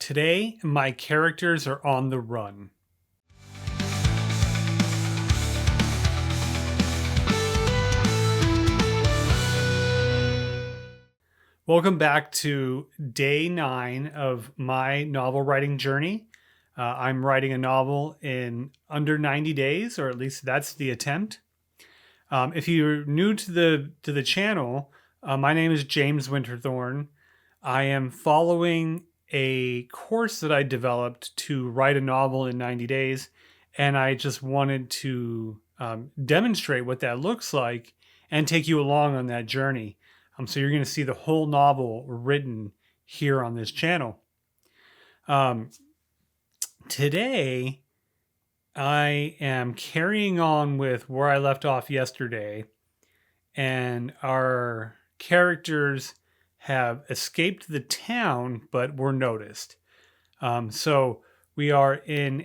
Today, my characters are on the run. Welcome back to day 9 of my novel writing journey. I'm writing a novel in under 90 days, or at least that's the attempt. If you're new to the channel, my name is James Winterthorn. I am following a course that I developed to write a novel in 90 days, and I just wanted to demonstrate what that looks like and take you along on that journey. So you're going to see the whole novel written here on this channel. Today, I am carrying on with where I left off yesterday, and our characters have escaped the town, but were noticed. So we are in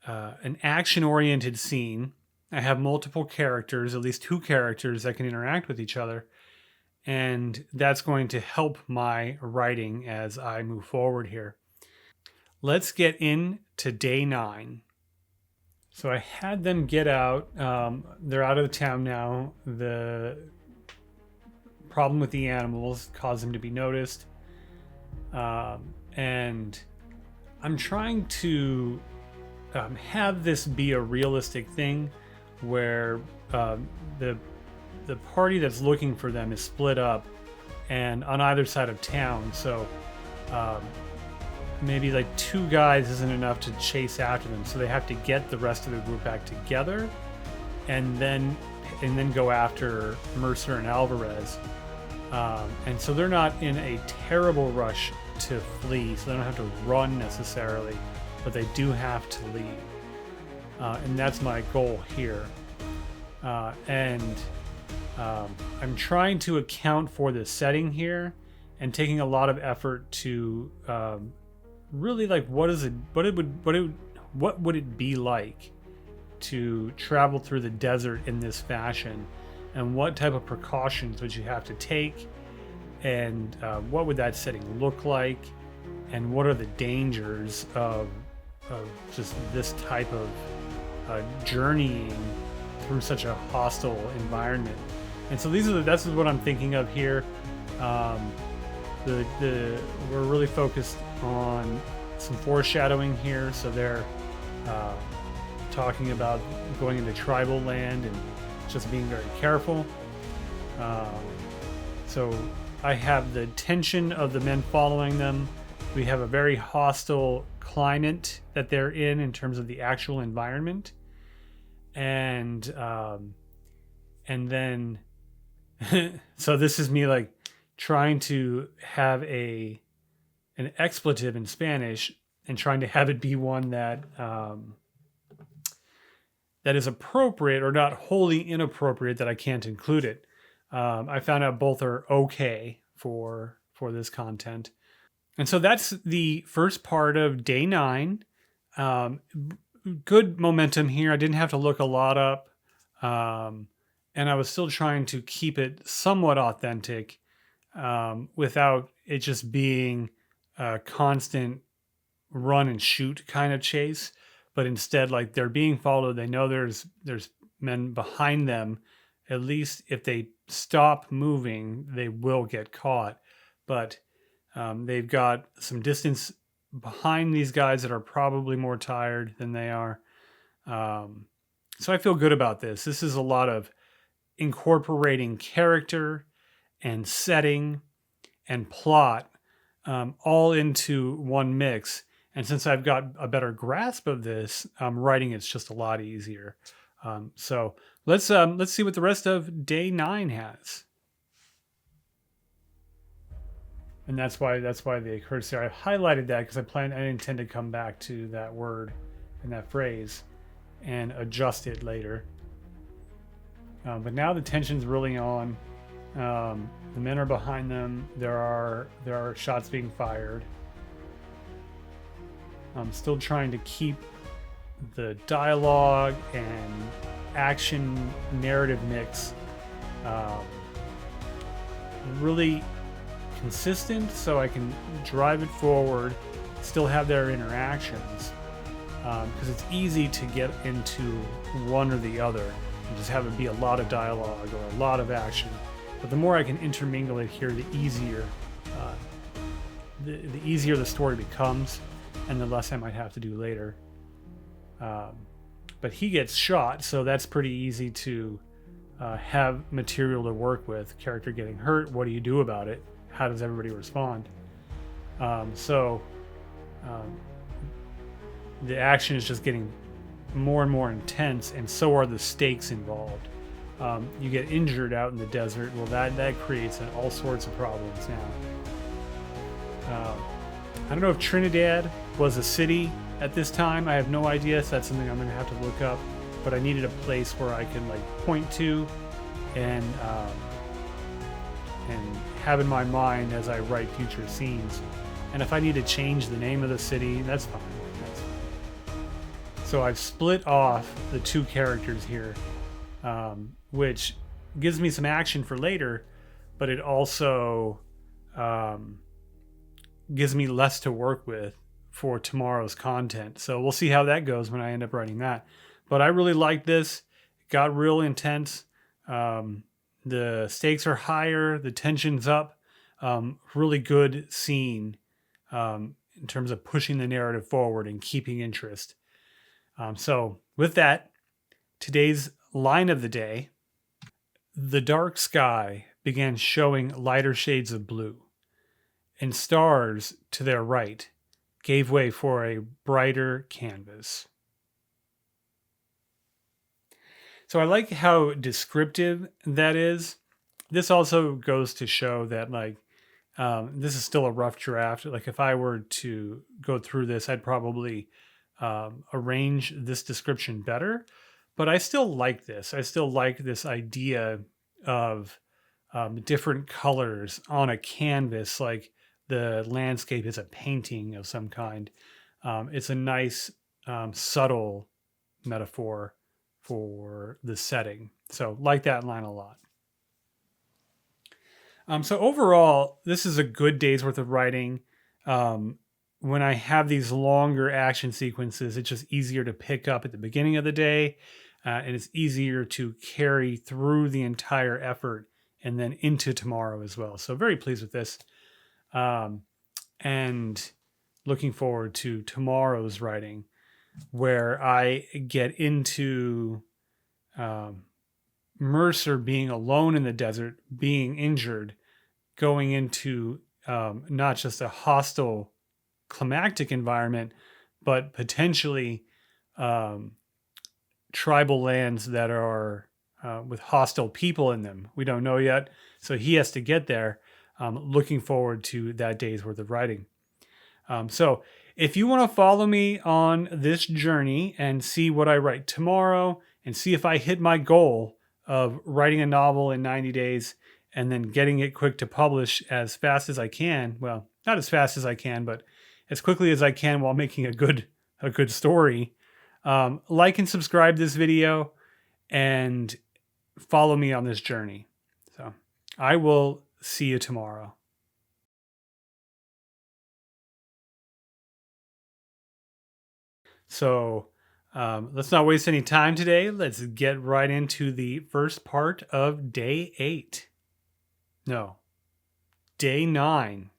an action-oriented scene. I have multiple characters, at least 2 characters that can interact with each other, and that's going to help my writing as I move forward here. Let's get into day 9. So I had them get out. They're out of the town now. The problem with the animals caused them to be noticed. And I'm trying to have this be a realistic thing where the party that's looking for them is split up and on either side of town. So maybe like 2 guys isn't enough to chase after them. So they have to get the rest of the group back together and then go after Mercer and Alvarez. And so they're not in a terrible rush to flee, so they don't have to run necessarily, but they do have to leave. And that's my goal here. I'm trying to account for the setting here and taking a lot of effort to really like what would it be like to travel through the desert in this fashion, and what type of precautions would you have to take, and what would that setting look like, and what are the dangers of just this type of journeying through such a hostile environment. And so that's what I'm thinking of here. We're really focused on some foreshadowing here. So they're talking about going into tribal land and just being very careful. So I have the tension of the men following them. We have a very hostile climate that they're in terms of the actual environment. And then so this is me like trying to have an expletive in Spanish and trying to have it be one that that is appropriate or not wholly inappropriate that I can't include it. I found out both are okay for this content. And so that's the first part of day 9. Good momentum here. I didn't have to look a lot up. And I was still trying to keep it somewhat authentic without it just being a constant run and shoot kind of chase. But instead, like, they're being followed. They know there's men behind them. At least if they stop moving, they will get caught. But they've got some distance behind these guys that are probably more tired than they are. So I feel good about this. This is a lot of incorporating character and setting and plot all into one mix. And since I've got a better grasp of this, writing it's just a lot easier. So let's see what the rest of day 9 has. And that's why they occurred here. I highlighted that because I intend to come back to that word and that phrase and adjust it later. But now the tension's really on. The men are behind them. There are shots being fired. I'm still trying to keep the dialogue and action narrative mix really consistent so I can drive it forward, still have their interactions, because it's easy to get into one or the other and just have it be a lot of dialogue or a lot of action. But the more I can intermingle it here, the easier the easier the story becomes, and the less I might have to do later. But he gets shot, so that's pretty easy to have material to work with. Character getting hurt, what do you do about it? How does everybody respond? The action is just getting more and more intense, and so are the stakes involved. You get injured out in the desert, well, that creates all sorts of problems now. I don't know if Trinidad was a city at this time. I have no idea, so that's something I'm going to have to look up. But I needed a place where I can point to and have in my mind as I write future scenes. And if I need to change the name of the city, that's fine. So I've split off the two characters here, which gives me some action for later, but it also gives me less to work with for tomorrow's content. So we'll see how that goes when I end up writing that. But I really like this. It got real intense. The stakes are higher. The tension's up. Really good scene in terms of pushing the narrative forward and keeping interest. So with that, today's line of the day: the dark sky began showing lighter shades of blue, and stars to their right gave way for a brighter canvas. So I like how descriptive that is. This also goes to show that this is still a rough draft. If I were to go through this, I'd probably arrange this description better. But I still like this. I still like this idea of different colors on a canvas, like the landscape is a painting of some kind. It's a nice, subtle metaphor for the setting. So like that line a lot. So overall, this is a good day's worth of writing. When I have these longer action sequences, it's just easier to pick up at the beginning of the day, and it's easier to carry through the entire effort and then into tomorrow as well. So very pleased with this, and looking forward to tomorrow's writing, where I get into Mercer being alone in the desert, being injured, going into not just a hostile climactic environment, but potentially tribal lands that are with hostile people in them. We don't know yet, so he has to get there. Looking forward to that day's worth of writing. So if you want to follow me on this journey and see what I write tomorrow and see if I hit my goal of writing a novel in 90 days and then getting it quick to publish as fast as I can, well, not as fast as I can, but as quickly as I can while making a good story, like and subscribe this video and follow me on this journey. So I will see you tomorrow. So let's not waste any time today. Let's get right into the first part of day 8. No, day 9